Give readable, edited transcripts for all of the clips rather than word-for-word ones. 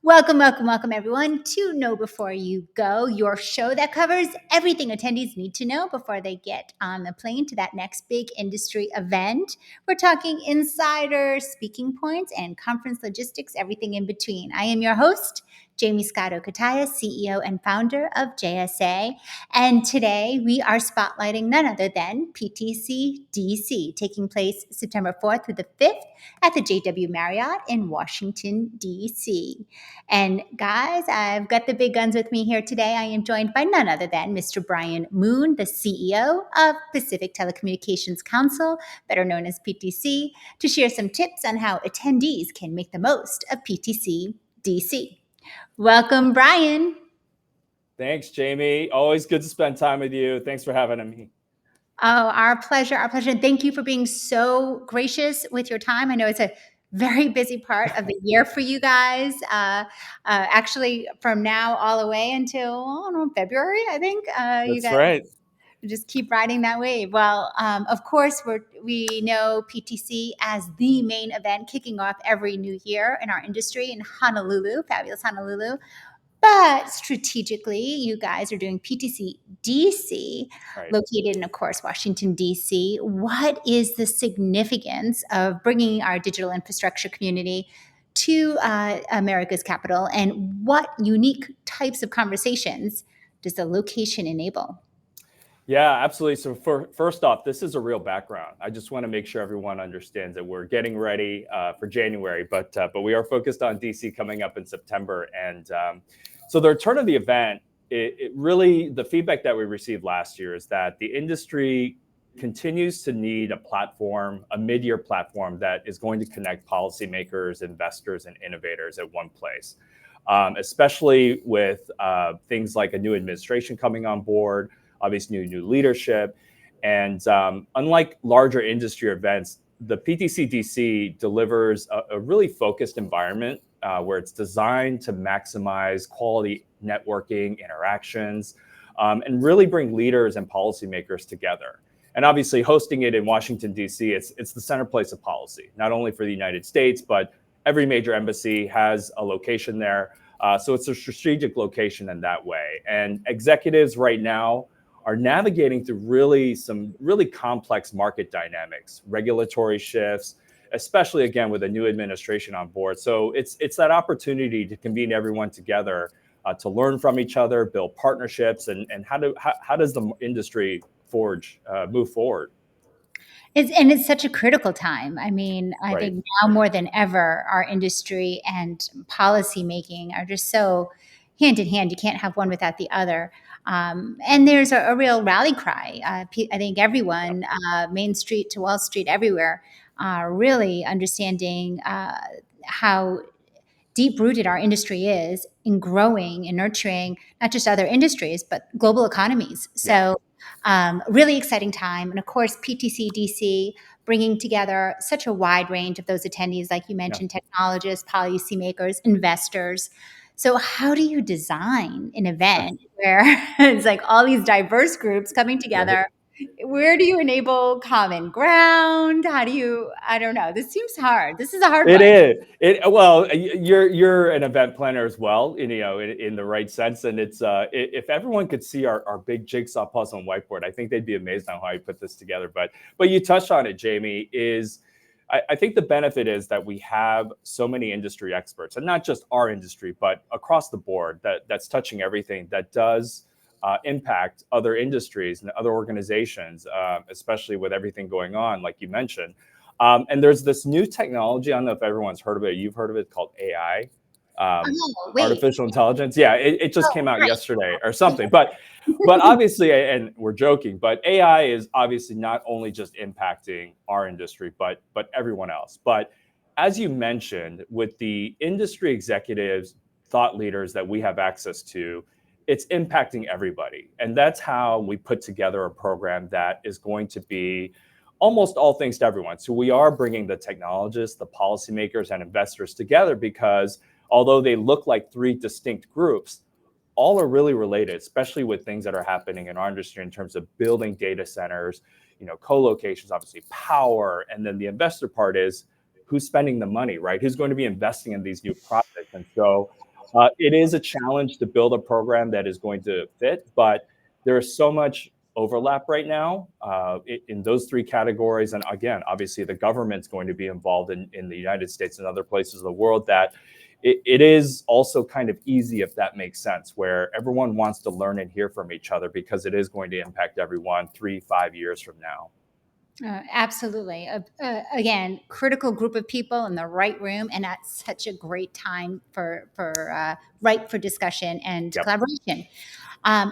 Welcome, welcome, welcome, everyone, to Know Before You Go, your show that covers everything attendees need to know before they get on the plane to that next big industry event. We're talking insiders, speaking points, and conference logistics, everything in between. I am your host, Jaymie Scotto, Cutaia, CEO and founder of JSA. And today we are spotlighting none other than PTC DC, taking place September 4th through the 5th at the JW Marriott in Washington, DC. And guys, I've got the big guns with me here today. I am joined by none other than Mr. Brian Moon, the CEO of Pacific Telecommunications Council, better known as PTC, to share some tips on how attendees can make the most of PTC DC. Welcome, Brian. Thanks, Jaymie. Always good to spend time with you. Thanks for having me. Oh, our pleasure. Our pleasure. And thank you for being so gracious with your time. I know it's a very busy part of the year for you guys. Actually, from now all the way until I don't know, February, I think you That's guys right. just keep riding that wave. Well, of course, we know PTC as the main event kicking off every new year in our industry in Honolulu, fabulous Honolulu. But strategically, you guys are doing PTC DC, Right. located in, of course, Washington, DC. What is the significance of bringing our digital infrastructure community to America's capital? And what unique types of conversations does the location enable? Yeah, absolutely. So first off, this is a real background. I just want to make sure everyone understands that we're getting ready for January, but we are focused on DC coming up in September. And so the return of the event, it really, the feedback that we received last year is that the industry continues to need a platform, a mid-year platform that is going to connect policymakers, investors, and innovators at one place, especially with things like a new administration coming on board, obviously new leadership. And unlike larger industry events, the PTC DC delivers a really focused environment where it's designed to maximize quality networking, interactions, and really bring leaders and policymakers together. And obviously hosting it in Washington, DC, it's the center place of policy, not only for the United States, but every major embassy has a location there. So it's a strategic location in that way. And executives right now are navigating through some really complex market dynamics, regulatory shifts, especially again with a new administration on board. So it's that opportunity to convene everyone together to learn from each other, build partnerships, and how does the industry move forward? It's such a critical time. I mean, I Right. think now more tthan ever, our industry and policy making are just so hand in hand. You can't have one without the other. And there's a real rally cry. I think everyone, Main Street to Wall Street, everywhere, are really understanding how deep rooted our industry is in growing and nurturing not just other industries, but global economies. So, really exciting time. And of course, PTC DC bringing together such a wide range of those attendees, like you Yeah. mentioned, technologists, policymakers, investors. So, how do you design an event where it's like all these diverse groups coming Right. together? Where do you enable common ground? How do you, I don't know. This seems hard. This is a hard It one. is. Well, you're an event planner as well, in the right sense. And it's if everyone could see our big jigsaw puzzle on whiteboard, I think they'd be amazed on how I put this together. But you touched on it, Jaymie. I think the benefit is that we have so many industry experts, and not just our industry, but across the board that's touching everything that does impact other industries and other organizations, especially with everything going on, like you mentioned. And there's this new technology. I don't know if everyone's heard of it. You've heard of it, called AI, Oh, wait. artificial intelligence. Yeah, it just Oh, came out right. yesterday or something. But obviously, and we're joking, but AI is obviously not only just impacting our industry, but everyone else. But as you mentioned, with the industry executives, thought leaders that we have access to, it's impacting everybody. And that's how we put together a program that is going to be almost all things to everyone. So we are bringing the technologists, the policymakers, and investors together because although they look like three distinct groups, all are really related, especially with things that are happening in our industry in terms of building data centers, co-locations, obviously power. And then the investor part is who's spending the money, right? Who's going to be investing in these new projects? And so It is a challenge to build a program that is going to fit, but there is so much overlap right now in those three categories. And again, obviously the government's going to be involved in the United States and other places of the world, that it is also kind of easy, if that makes sense, where everyone wants to learn and hear from each other because it is going to impact everyone 3-5 years from now. Absolutely. Again, critical group of people in the right room, and that's such a great time for ripe for discussion and Yep. collaboration.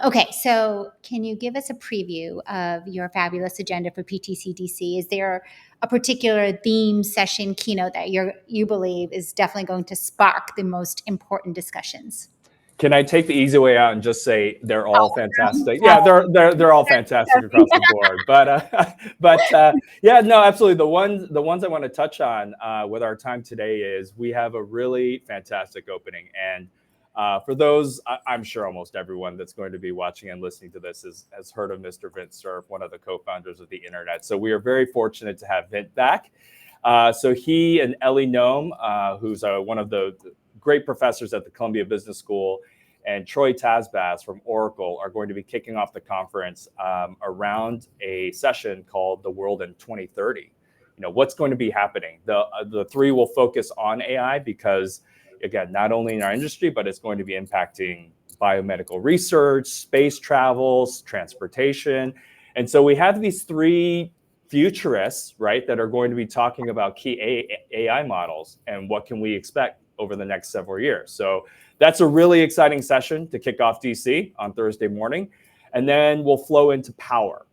Okay, so can you give us a preview of your fabulous agenda for PTC DC? Is there a particular theme, session, keynote that you believe is definitely going to spark the most important discussions? Can I take the easy way out and just say they're all fantastic? Oh, Yeah, they're all fantastic across the board. But yeah, no, absolutely. The ones I want to touch on with our time today is we have a really fantastic opening, and for those, I'm sure almost everyone that's going to be watching and listening to this has heard of Mr. Vint Cerf, one of the co-founders of the internet. So we are very fortunate to have Vint back. So he and Ellie Noem, who's one of the great professors at the Columbia Business School, and Troy Tasbas from Oracle are going to be kicking off the conference around a session called The World in 2030. What's going to be happening? The three will focus on AI because, again, not only in our industry, but it's going to be impacting biomedical research, space travels, transportation. And so we have these three futurists, right, that are going to be talking about key AI models and what can we expect over the next several years. So that's a really exciting session to kick off DC on Thursday morning. And then we'll flow into power.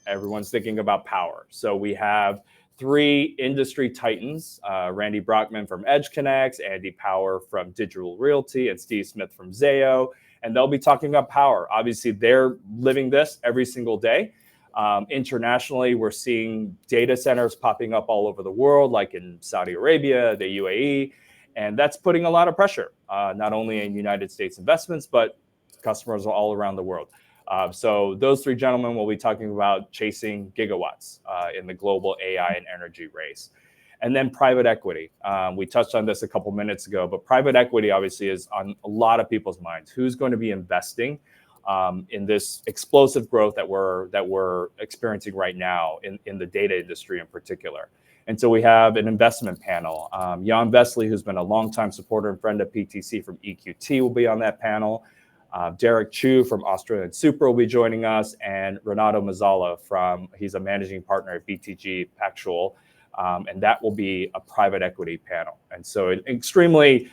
Everyone's thinking about power. So we have three industry titans, Randy Brockman from EdgeConneX, Andy Power from Digital Realty, and Steve Smith from Zayo. And they'll be talking about power. Obviously, they're living this every single day. Internationally, we're seeing data centers popping up all over the world, like in Saudi Arabia, the UAE. And that's putting a lot of pressure, not only in United States investments, but customers all around the world. So those three gentlemen will be talking about chasing gigawatts in the global AI and energy race. And then private equity. We touched on this a couple minutes ago, but private equity obviously is on a lot of people's minds. Who's going to be investing in this explosive growth that we're experiencing right now in the data industry in particular? And so we have an investment panel. Jan Vesely, who's been a longtime supporter and friend of PTC from EQT, will be on that panel. Derek Chu from Australian Super will be joining us, and Renato Mazzala he's a managing partner at BTG Pactual, and that will be a private equity panel. And so extremely,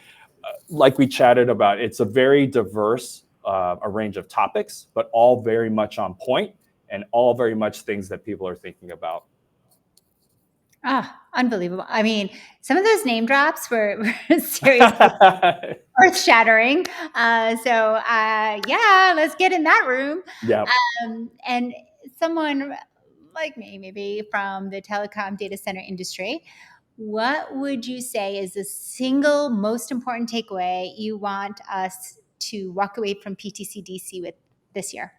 like we chatted about, it's a very diverse a range of topics, but all very much on point and all very much things that people are thinking about. Unbelievable. I mean, some of those name drops were seriously earth-shattering. Yeah, let's get in that room. Yeah. And someone like me, maybe from the telecom data center industry, what would you say is the single most important takeaway you want us to walk away from PTC DC with this year?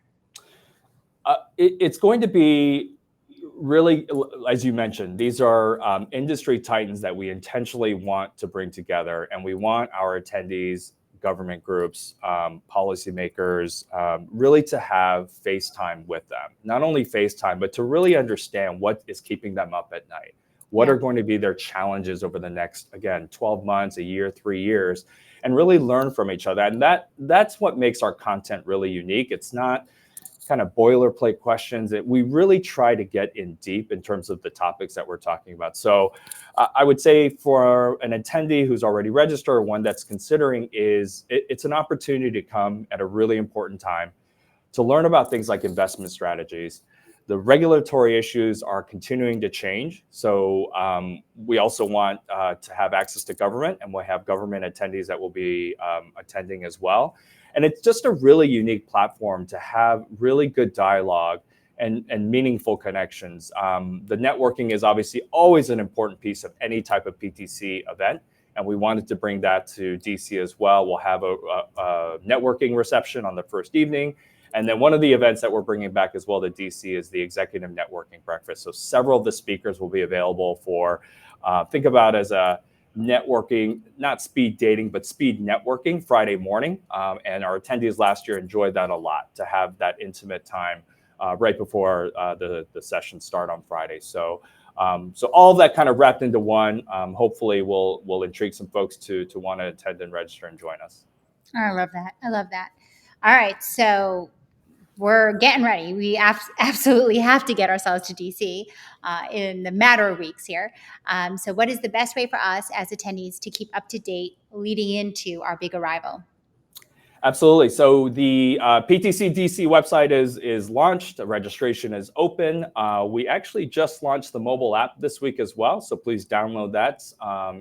It's going to be really, as you mentioned, these are industry titans that we intentionally want to bring together, and we want our attendees, government groups, policymakers, really to have face time with them. Not only face time, but to really understand what is keeping them up at night. What are going to be their challenges over the next, again, 12 months, a year, 3 years, and really learn from each other. And that's what makes our content really unique. It's not kind of boilerplate questions that we really try to get in deep in terms of the topics that we're talking about. So I would say for an attendee who's already registered or one that's considering, it's an opportunity to come at a really important time to learn about things like investment strategies. The regulatory issues are continuing to change. So we also want to have access to government, and we'll have government attendees that will be attending as well. And it's just a really unique platform to have really good dialogue and meaningful connections. The networking is obviously always an important piece of any type of PTC event, and we wanted to bring that to DC as well. We'll have a networking reception on the first evening. And then one of the events that we're bringing back as well to DC is the executive networking breakfast. So several of the speakers will be available for, think about as a networking, not speed dating, but speed networking Friday morning. And our attendees last year enjoyed that a lot, to have that intimate time right before the sessions start on Friday. So all of that kind of wrapped into one. Hopefully will intrigue some folks to want to attend and register and join us. Oh, I love that. I love that. All right. So we're getting ready. We absolutely have to get ourselves to DC in the matter of weeks here. So, what is the best way for us as attendees to keep up to date leading into our big arrival? Absolutely. So the PTC DC website is launched. The registration is open. We actually just launched the mobile app this week as well. So please download that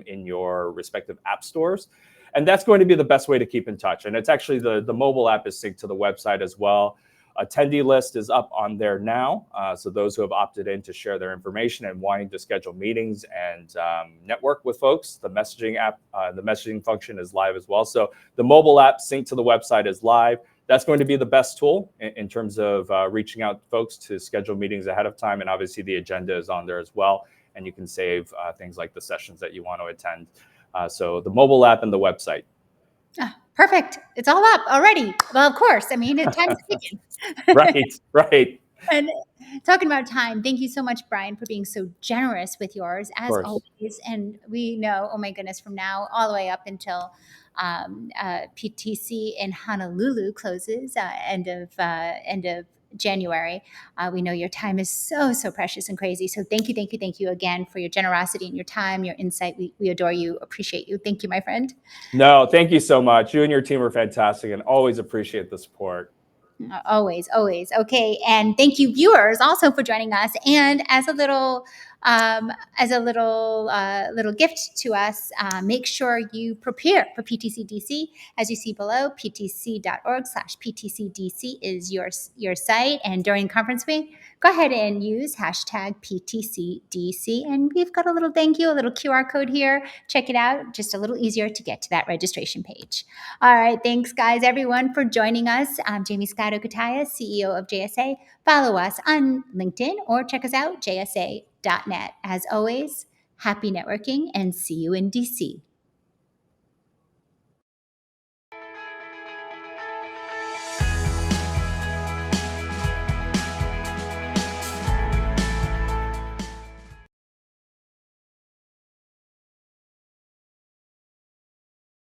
in your respective app stores. And that's going to be the best way to keep in touch. And it's actually the mobile app is synced to the website as well. Attendee list is up on there now. So those who have opted in to share their information and wanting to schedule meetings and network with folks, the messaging app, the messaging function is live as well. So the mobile app synced to the website is live. That's going to be the best tool in terms of reaching out to folks to schedule meetings ahead of time. And obviously the agenda is on there as well. And you can save things like the sessions that you want to attend. So the mobile app and the website. Oh, perfect. It's all up already. Well, of course. I mean, time's ticking. Right. And talking about time, thank you so much, Brian, for being so generous with yours, Of as course. always. And we know, oh my goodness, from now all the way up until PTC in Honolulu closes end of January. We know your time is so precious and crazy. So thank you again for your generosity and your time, your insight. We adore you, appreciate you. Thank you, my friend. No, thank you so much. You and your team are fantastic and always appreciate the support. Always, always. Okay. And thank you, viewers, also for joining us. And as a little little gift to us, make sure you prepare for PTC DC. As you see below, ptc.org/PTCDC is your site. And during conference week, go ahead and use hashtag PTCDC. And we've got a little thank you, a little QR code here. Check it out. Just a little easier to get to that registration page. All right. Thanks, guys, everyone, for joining us. I'm Jaymie Scotto, Cutaia, CEO of JSA. Follow us on LinkedIn or check us out, jsa.net. As always, happy networking and see you in DC.